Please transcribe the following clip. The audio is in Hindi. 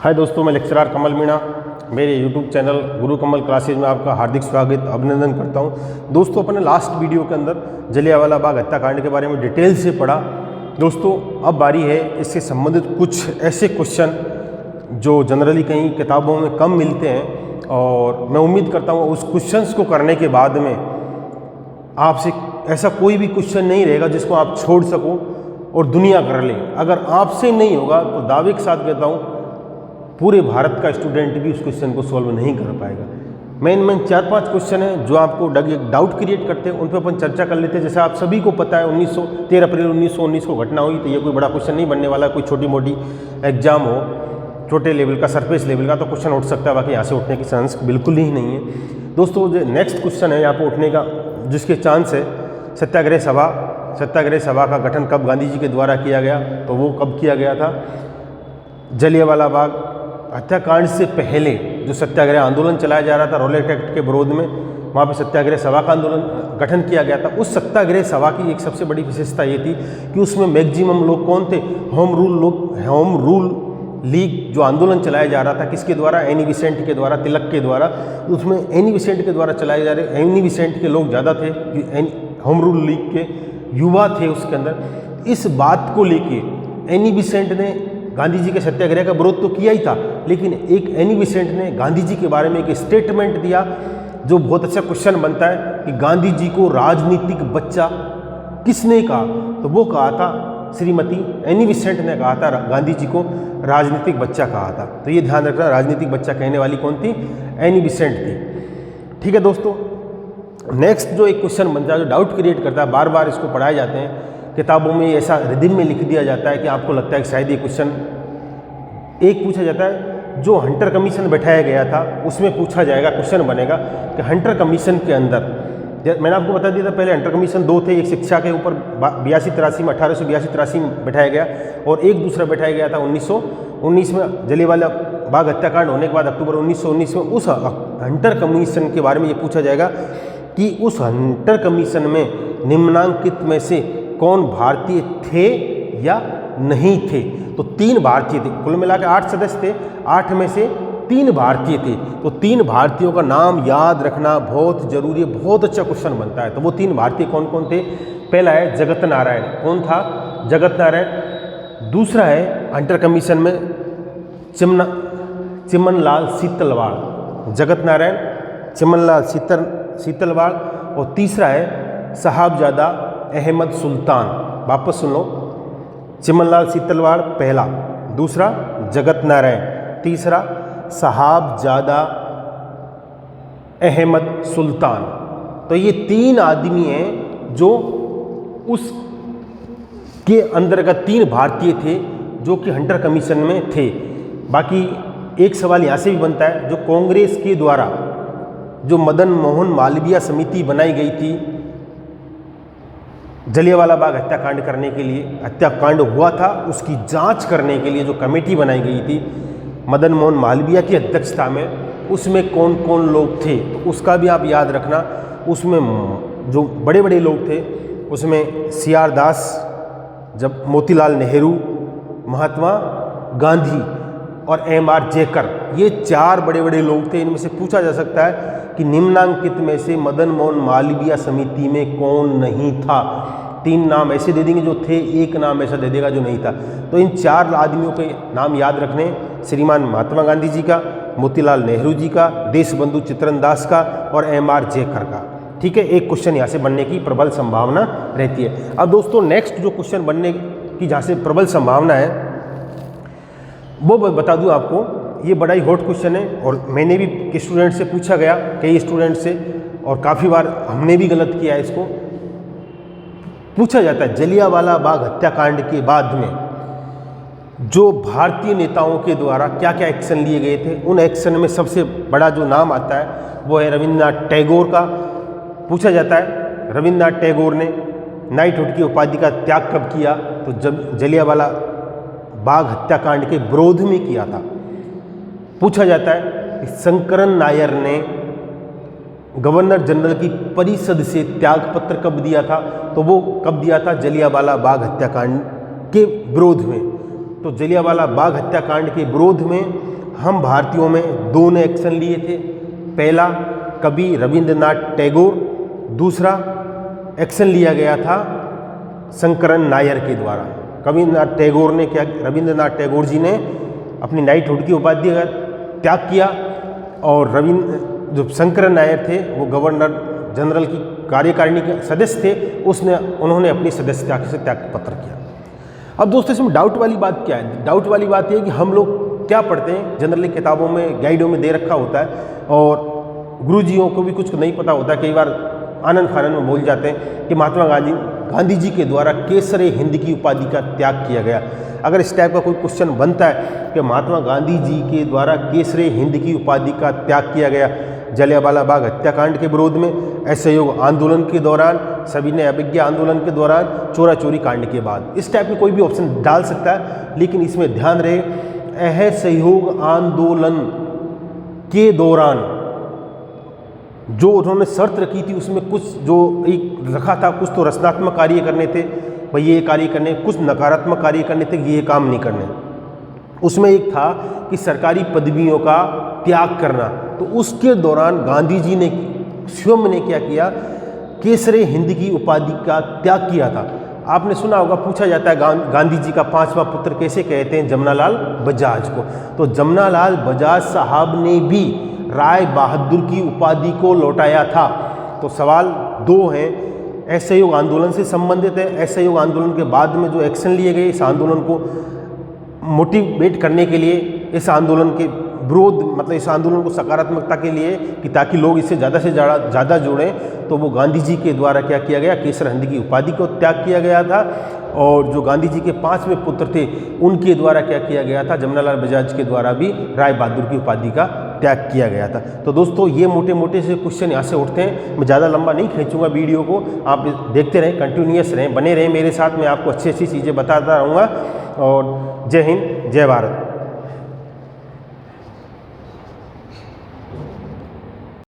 हाय दोस्तों, मैं लेक्चरर कमल मीणा मेरे YouTube चैनल गुरु कमल क्लासेज में आपका हार्दिक स्वागत अभिनंदन करता हूं। दोस्तों, अपने लास्ट वीडियो के अंदर जलियांवाला बाग हत्याकांड के बारे में डिटेल से पढ़ा। दोस्तों, अब बारी है इससे संबंधित कुछ ऐसे क्वेश्चन जो जनरली कहीं किताबों में कम मिलते हैं, और मैं उम्मीद करता हूँ उस क्वेश्चंस को करने के बाद में आपसे ऐसा कोई भी क्वेश्चन नहीं रहेगा जिसको आप छोड़ सको और दुनिया कर ले। अगर आपसे नहीं होगा तो दावे के साथ कहता हूँ पूरे भारत का स्टूडेंट भी उस क्वेश्चन को सॉल्व नहीं कर पाएगा। मेन 4-5 क्वेश्चन हैं जो आपको डाउट क्रिएट करते हैं, उन पर अपन चर्चा कर लेते हैं। जैसे आप सभी को पता है 13 अप्रैल 1919 को घटना हुई, तो ये कोई बड़ा क्वेश्चन नहीं बनने वाला। कोई छोटी मोटी एग्जाम हो, छोटे लेवल का, सरफेस लेवल का, तो क्वेश्चन उठ सकता है, बाकी यहाँ से उठने की चांस बिल्कुल ही नहीं है। दोस्तों, जो नेक्स्ट क्वेश्चन है यहाँ पर उठने का जिसके चांस है, सत्याग्रह सभा का गठन कब गांधी जी के द्वारा किया गया, तो वो कब किया गया था? जलियांवाला बाग हत्याकांड से पहले जो सत्याग्रह आंदोलन चलाया जा रहा था रॉलेट एक्ट के विरोध में, वहाँ पे सत्याग्रह सभा का आंदोलन गठन किया गया था। उस सत्याग्रह सभा की एक सबसे बड़ी विशेषता ये थी कि उसमें मैक्सिमम लोग कौन थे? होम रूल लीग जो आंदोलन चलाया जा रहा था, किसके द्वारा? एनी बेसेंट के द्वारा, तिलक के द्वारा। उसमें एनी बेसेंट के द्वारा चलाए जा रहे, एनी बेसेंट के लोग ज़्यादा थे, होम रूल लीग के युवा थे उसके अंदर। इस बात को लेके एनी बेसेंट ने गांधी जी के सत्याग्रह का विरोध तो किया ही था, लेकिन एक एनी बेसेंट ने गांधी जी के बारे में एक स्टेटमेंट दिया जो बहुत अच्छा क्वेश्चन बनता है कि गांधी जी को राजनीतिक बच्चा किसने कहा? तो वो कहा था श्रीमती एनी बेसेंट ने कहा था गांधी जी को राजनीतिक बच्चा कहा था। तो ये ध्यान रखना, राजनीतिक बच्चा कहने वाली कौन थी? एनी बेसेंट थी। ठीक है दोस्तों, नेक्स्ट जो एक क्वेश्चन बनता है जो डाउट क्रिएट करता है, बार बार इसको पढ़ाए जाते हैं किताबों में, ऐसा रिदिम में लिख दिया जाता है कि आपको लगता है कि शायद ये क्वेश्चन एक पूछा जाता है जो हंटर कमीशन बैठाया गया था उसमें पूछा जाएगा। क्वेश्चन बनेगा कि हंटर कमीशन के अंदर, मैंने आपको बता दिया था पहले हंटर कमीशन 2 थे, एक शिक्षा के ऊपर 82-83 में 1882-83 में बैठाया गया, और एक दूसरा बैठाया गया था 1919 में जलियांवाला बाग हत्याकांड होने के बाद अक्टूबर 1919 में। उस हंटर कमीशन के बारे में ये पूछा जाएगा कि उस हंटर कमीशन में निम्नांकित में से कौन भारतीय थे या नहीं थे? तो 3 भारतीय थे, कुल मिलाकर 8 सदस्य थे, 8 में से 3 भारतीय थे। तो 3 भारतीयों का नाम याद रखना बहुत जरूरी है, बहुत अच्छा क्वेश्चन बनता है। तो वो 3 भारतीय कौन कौन थे? पहला है जगत नारायण। कौन था? जगत नारायण। दूसरा है हंटर कमीशन में चिमनलाल सीतलवाड़। जगत नारायण, चिमनलाल सीतलवाड़। और तीसरा है साहबजादा अहमद सुल्तान। वापस सुन लो, चिमनलाल सीतलवाड़ पहला, दूसरा जगत नारायण, तीसरा साहबजादा अहमद सुल्तान। तो ये 3 आदमी हैं जो उस के अंतर्गत 3 भारतीय थे जो कि हंटर कमीशन में थे। बाकी एक सवाल यहाँ से भी बनता है, जो कांग्रेस के द्वारा जो मदन मोहन मालवीय समिति बनाई गई थी जलियांवाला बाग हत्याकांड करने के लिए, हत्याकांड हुआ था उसकी जांच करने के लिए जो कमेटी बनाई गई थी मदन मोहन मालवीय की अध्यक्षता में, उसमें कौन कौन लोग थे? तो उसका भी आप याद रखना। उसमें जो बड़े बड़े लोग थे उसमें CR दास, जब मोतीलाल नेहरू, महात्मा गांधी और MR जेकर, ये 4 बड़े बड़े लोग थे। इनमें से पूछा जा सकता है कि निम्नांकित में से मदन मोहन मालवीय समिति में कौन नहीं था? 3 नाम ऐसे दे देंगे जो थे, 1 नाम ऐसा दे देगा जो नहीं था। तो इन 4 आदमियों के नाम याद रखने, श्रीमान महात्मा गांधी जी का, मोतीलाल नेहरू जी का, देशबंधु चित्तरंजन दास का और MR जेकर का। ठीक है, एक क्वेश्चन यहाँ से बनने की प्रबल संभावना रहती है। अब दोस्तों, नेक्स्ट जो क्वेश्चन बनने की जहाँ से प्रबल संभावना है वो बता दूं आपको। ये बड़ा ही हॉट क्वेश्चन है और मैंने भी स्टूडेंट से पूछा गया, कई स्टूडेंट से, और काफ़ी बार हमने भी गलत किया है। इसको पूछा जाता है जलियांवाला बाग हत्याकांड के बाद में जो भारतीय नेताओं के द्वारा क्या क्या एक्शन लिए गए थे। उन एक्शन में सबसे बड़ा जो नाम आता है वो है रविंद्रनाथ टैगोर का। पूछा जाता है रविंद्रनाथ टैगोर ने नाइटहुड की उपाधि का त्याग कब किया? तो जब जलियांवाला बाग हत्याकांड के विरोध में किया था। पूछा जाता है कि शंकरन नायर ने गवर्नर जनरल की परिषद से त्याग पत्र कब दिया था? तो वो कब दिया था? जलियांवाला बाग हत्याकांड के विरोध में। तो जलियांवाला बाग हत्याकांड के विरोध में हम भारतीयों में दो ने एक्शन लिए थे। पहला कवि रविंद्रनाथ टैगोर, दूसरा एक्शन लिया गया था शंकरन नायर के द्वारा। रविंद्रनाथ टैगोर ने क्या, रविंद्रनाथ टैगोर जी ने अपनी नाइटहुड की उपाधि का त्याग किया और जो शंकरन नायर थे वो गवर्नर जनरल की कार्यकारिणी के सदस्य थे, उन्होंने अपनी सदस्यता से त्याग पत्र किया। अब दोस्तों इसमें डाउट वाली बात क्या है? डाउट वाली बात यह है कि हम लोग क्या पढ़ते हैं, जनरली किताबों में गाइडों में दे रखा होता है और गुरुजियों को भी कुछ नहीं पता होता है, कई बार आनंद फानन में बोल जाते हैं कि महात्मा गांधी जी के द्वारा केसरे हिंद की उपाधि का त्याग किया गया। अगर इस टाइप का कोई क्वेश्चन बनता है कि महात्मा गांधी जी के द्वारा केसरे हिंद की उपाधि का त्याग किया गया जलियांवाला बाग हत्याकांड के विरोध में, असहयोग आंदोलन के दौरान, सविनय अवज्ञा आंदोलन के दौरान, चोरा चोरी कांड के बाद, इस टाइप में कोई भी ऑप्शन डाल सकता है। लेकिन इसमें ध्यान रहे असहयोग आंदोलन के दौरान जो उन्होंने शर्त रखी थी उसमें कुछ जो एक रखा था, कुछ तो रचनात्मक कार्य करने थे, भाई ये कार्य करने, कुछ नकारात्मक कार्य करने थे, ये काम नहीं करने। उसमें एक था कि सरकारी पदवियों का त्याग करना। तो उसके दौरान गांधी जी ने स्वयं ने क्या किया, केसरे हिंद की उपाधि का त्याग किया था। आपने सुना होगा, पूछा जाता है गांधी जी का पांचवा पुत्र कैसे कहते हैं? जमनालाल बजाज को। तो जमनालाल बजाज साहब ने भी राय बहादुर की उपाधि को लौटाया था। तो सवाल दो हैं, असहयोग आंदोलन से संबंधित है। असहयोग आंदोलन के बाद में जो एक्शन लिए गए, इस आंदोलन को मोटिवेट करने के लिए, इस आंदोलन के विरोध, मतलब इस आंदोलन को सकारात्मकता के लिए कि ताकि लोग इससे ज़्यादा से ज़्यादा जुड़ें, तो वो गांधी जी के द्वारा क्या किया गया, केसर हिंद की उपाधि को त्याग किया गया था। और जो गांधी जी के पांचवें पुत्र थे उनके द्वारा क्या किया गया था, जमनालाल बजाज के द्वारा भी राय बहादुर की उपाधि का त्याग किया गया था। तो दोस्तों ये मोटे मोटे से क्वेश्चन यहाँ से उठते हैं। मैं ज़्यादा लंबा नहीं खींचूंगा वीडियो को, आप देखते रहें, कंटिन्यूअस रहें, बने रहें मेरे साथ। मैं आपको अच्छी अच्छी चीज़ें बताता रहूँगा। और जय हिंद, जय भारत।